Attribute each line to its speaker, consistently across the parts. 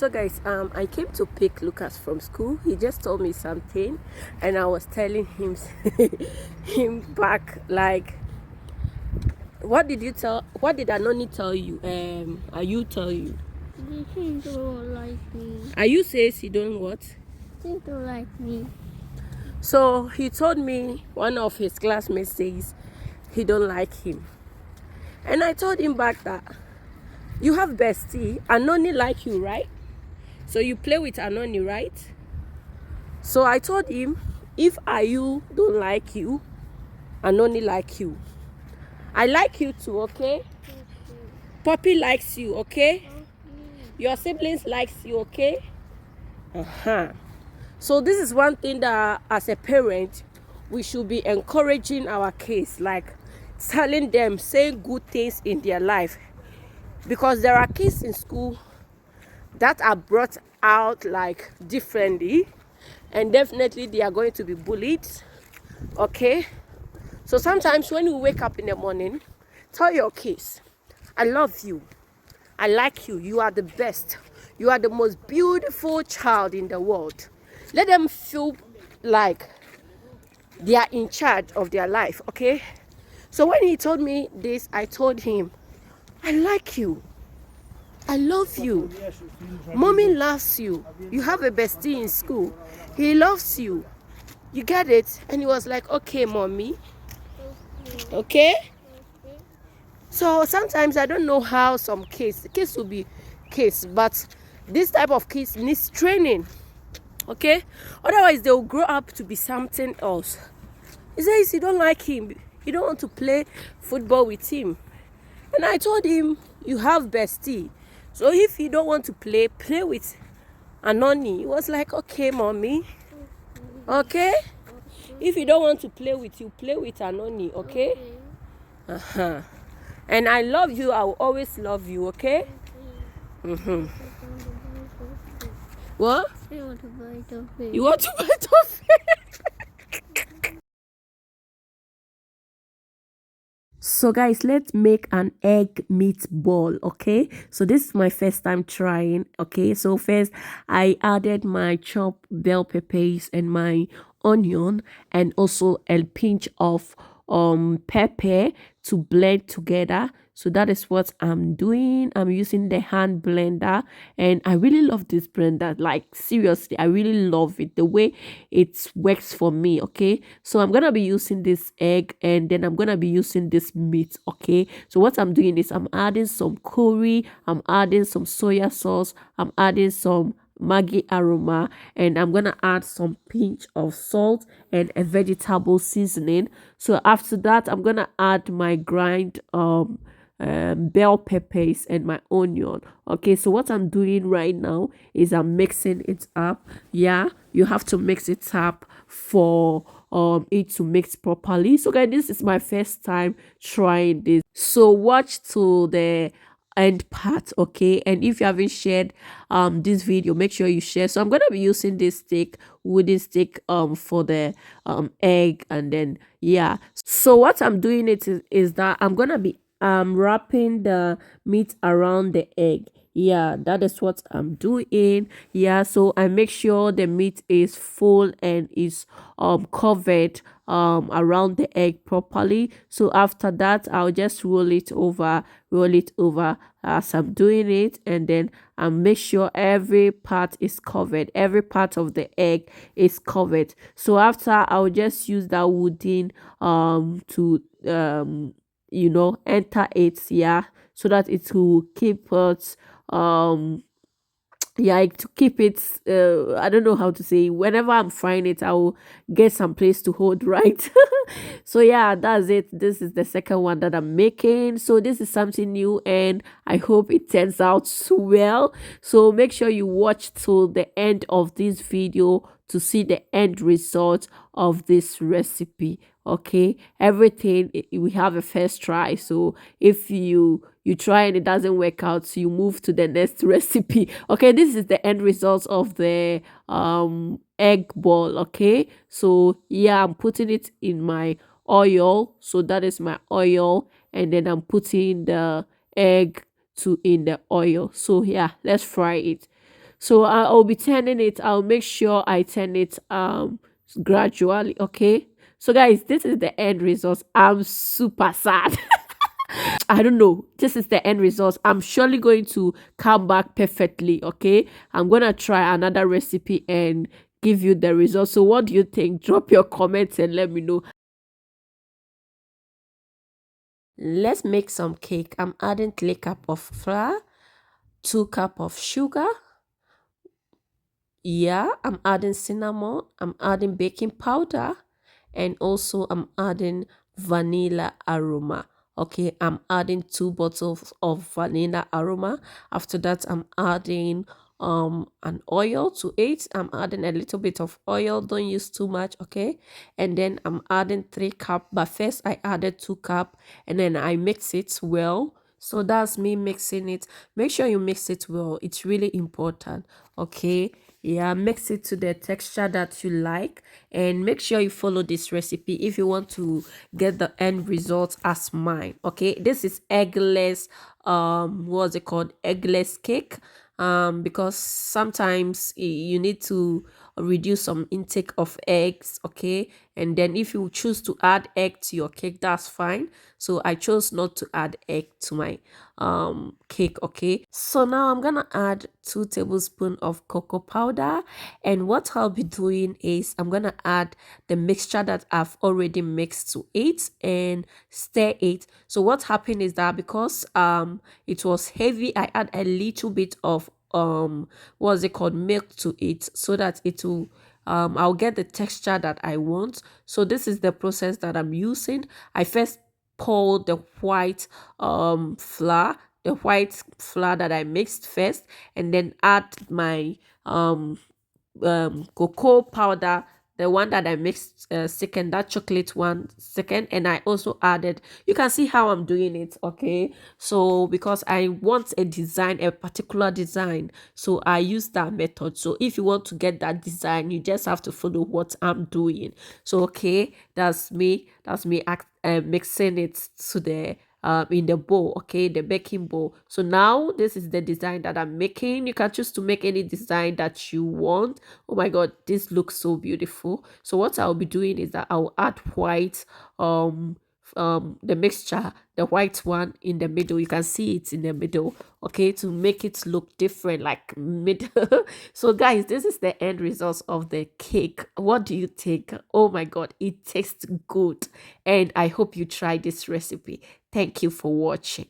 Speaker 1: So guys, I came to pick Lucas from school. He just told me something, and I was telling him him back like, what did you tell? What did Anoni tell you? Are you tell you?
Speaker 2: He don't like me.
Speaker 1: Are you says he don't what?
Speaker 2: He don't like me.
Speaker 1: So he told me one of his classmates says he don't like him, and I told him back that you have bestie. Anoni like you, right? So you play with Anoni, right? So I told him, if Ayu don't like you, Anoni like you. I like you too, okay? Poppy likes you, okay? Your siblings likes you, okay? So this is one thing that as a parent, we should be encouraging our kids, like telling them, saying good things in their life. Because there are kids in school that are brought out like differently, and definitely they are going to be bullied, okay? So sometimes when you wake up in the morning, tell your kids, I love you, I like you, you are the best, you are the most beautiful child in the world. Let them feel like they are in charge of their life, okay? So when he told me this, I told him, I like you, I love you, mommy loves you, you have a bestie in school, he loves you, you get it? And he was like, okay mommy, okay? So sometimes I don't know how some kids will be kids, but this type of kids needs training, okay? Otherwise they will grow up to be something else. He says you don't like him, you don't want to play football with him. And I told him, you have bestie, so if you don't want to play with Anoni. He was like, okay mommy, okay? If you don't want to play with you, play with Anoni, okay? And I love you, I will always love you, okay? What?
Speaker 2: I want to buy toffee.
Speaker 1: You want to buy toffee? So guys, let's make an egg meatball, okay? So this is my first time trying, okay? So first, I added my chopped bell peppers and my onion and also a pinch of pepper to blend together. So that is what I'm doing. I'm using the hand blender, and I really love this blender. Like seriously, I really love it, the way it works for me, okay? So I'm gonna be using this egg, and then I'm gonna be using this meat, okay? So what I'm doing is I'm adding some curry, I'm adding some soya sauce, I'm adding some Maggi aroma, and I'm gonna add some pinch of salt and a vegetable seasoning. So after that, I'm gonna add my grind bell peppers and my onion. Okay, so what I'm doing right now is I'm mixing it up. Yeah, you have to mix it up for it to mix properly. So guys, this is my first time trying this, so watch to the end part, okay? And if you haven't shared this video, make sure you share. So I'm gonna be using this wooden stick for the egg, and then yeah. So what I'm doing is that I'm gonna be wrapping the meat around the egg. Yeah, that is what I'm doing. Yeah, so I make sure the meat is full and is covered around the egg properly. So after that, I'll just roll it over as I'm doing it, and then I make sure every part is covered, every part of the egg is covered. So after, I'll just use that wooden to enter it, yeah, so that it will keep it yeah, to keep it I don't know how to say, whenever I'm frying it, I will get some place to hold, right? So yeah, that's it. This is the second one that I'm making, so this is something new, and I hope it turns out so well. So make sure you watch till the end of this video to see the end result of this recipe, okay? Everything we have a first try, so if you try and it doesn't work out, so you move to the next recipe, okay? This is the end result of the egg ball, okay? So yeah, I'm putting it in my oil, so that is my oil, and then I'm putting the egg to in the oil. So yeah, let's fry it. So I'll be turning it. I'll make sure I turn it gradually. Okay. So guys, this is the end result. I'm super sad. I don't know. This is the end result. I'm surely going to come back perfectly. Okay. I'm gonna try another recipe and give you the results. So what do you think? Drop your comments and let me know. Let's make some cake. I'm adding 3 cup of flour, 2 cup of sugar. Yeah, I'm adding cinnamon. I'm adding baking powder, and also I'm adding vanilla aroma. Okay, I'm adding 2 bottles of vanilla aroma. After that, I'm adding an oil to it. I'm adding a little bit of oil, don't use too much. Okay, and then I'm adding 3 cup, but first I added 2 cup, and then I mix it well. So that's me mixing it. Make sure you mix it well, it's really important. Okay, yeah, mix it to the texture that you like, and make sure you follow this recipe if you want to get the end result as mine. Okay, this is eggless, what's it called, eggless cake, because sometimes you need to reduce some intake of eggs. Okay, and then if you choose to add egg to your cake, that's fine. So I chose not to add egg to my cake. Okay, so now I'm gonna add 2 tablespoons of cocoa powder, and what I'll be doing is I'm gonna add the mixture that I've already mixed to it and stir it. So what happened is that because it was heavy, I add a little bit of what's it called, milk to it, so that it will I'll get the texture that I want. So this is the process that I'm using. I first pour the white flour, the white flour that I mixed first, and then add my cocoa powder, the one that I mixed second, that chocolate one second, and I also added, you can see how I'm doing it. Okay, so because I want a design, a particular design, so I use that method. So if you want to get that design, you just have to follow what I'm doing. So okay, that's me mixing it to the in the bowl. Okay, the baking bowl. So now this is the design that I'm making. You can choose to make any design that you want. Oh my god, this looks so beautiful. So what I'll be doing is that I'll add white, the mixture, the white one in the middle. You can see it in the middle. Okay, to make it look different, like middle. So guys, this is the end result of the cake. What do you think? Oh my god, it tastes good, and I hope you try this recipe. Thank you for watching.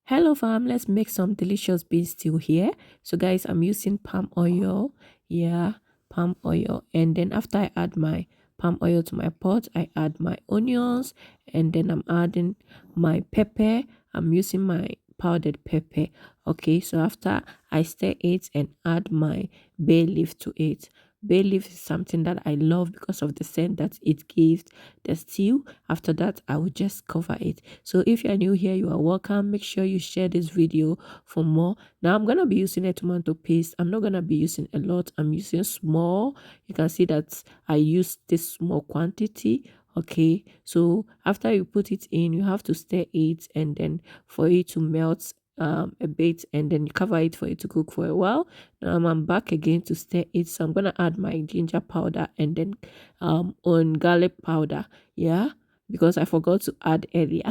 Speaker 1: Hello fam, let's make some delicious bean stew here. So guys, I'm using palm oil. Yeah, palm oil. And then after I add my palm oil to my pot, I add my onions, and then I'm adding my pepper. I'm using my powdered pepper. Okay, so after I stir it and add my bay leaf to it. Bay leaf is something that I love because of the scent that it gives the stew. After that, I will just cover it. So if you're new here, you are welcome. Make sure you share this video for more. Now I'm gonna be using a tomato paste. I'm not gonna be using a lot. I'm using small. You can see that I use this small quantity. Okay, so after you put it in, you have to stir it, and then for it to melt a bit, and then you cover it for it to cook for a while. Now I'm back again to stir it, so I'm gonna add my ginger powder, and then on garlic powder. Yeah, because I forgot to add earlier.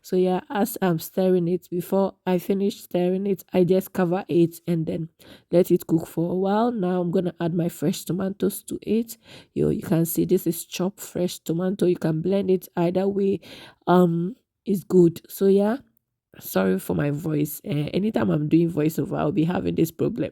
Speaker 1: So yeah, as I'm stirring it, before I finish stirring it, I just cover it and then let it cook for a while. Now I'm gonna add my fresh tomatoes to it. You can see this is chopped fresh tomato. You can blend it either way. It's good. So yeah, sorry for my voice. Anytime I'm doing voiceover, I'll be having this problem.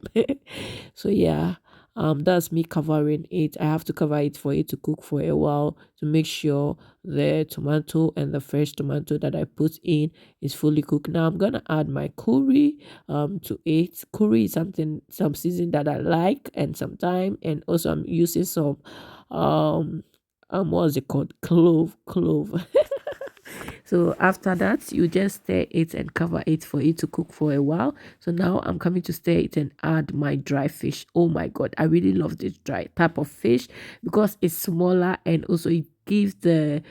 Speaker 1: So yeah, that's me covering it. I have to cover it for it to cook for a while to make sure the tomato and the fresh tomato that I put in is fully cooked. Now I'm gonna add my curry to it. Curry is some season that I like, and some time, and also I'm using some what's it called, clove. So after that, you just stir it and cover it for it to cook for a while. So now I'm coming to stir it and add my dry fish. Oh my god, I really love this dry type of fish because it's smaller, and also it gives the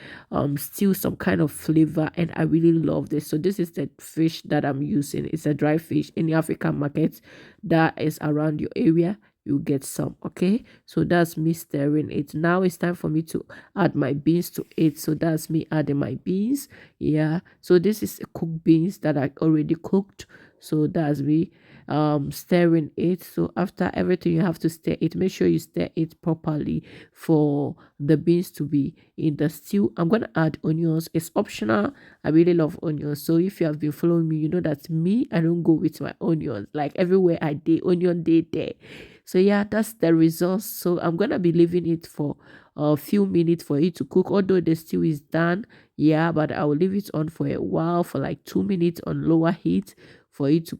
Speaker 1: stew some kind of flavor, and I really love this. So this is the fish that I'm using. It's a dry fish. In the African market that is around your area, you get some. Okay, so that's me stirring it. Now it's time for me to add my beans to it. So that's me adding my beans. Yeah, so this is cooked beans that I already cooked. So that's me stirring it. So after everything, you have to stir it. Make sure you stir it properly for the beans to be in the stew. I'm gonna add onions. It's optional. I really love onions. So if you have been following me, you know that me, I don't go with my onions. Like everywhere I did, onion day there. So yeah, that's the result. So I'm gonna be leaving it for a few minutes for it to cook. Although the stew is done, yeah, but I will leave it on for a while, for like 2 minutes on lower heat, for it to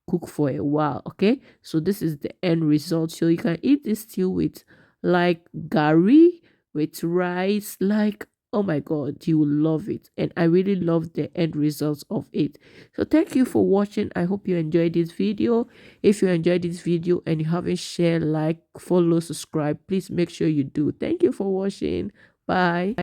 Speaker 1: cook for a while. Okay, so this is the end result. So you can eat this stew with like gari, with rice, like, oh my god, you will love it. And I really love the end results of it. So thank you for watching. I hope you enjoyed this video. If you enjoyed this video and you haven't shared, like, follow, subscribe, please make sure you do. Thank you for watching. Bye.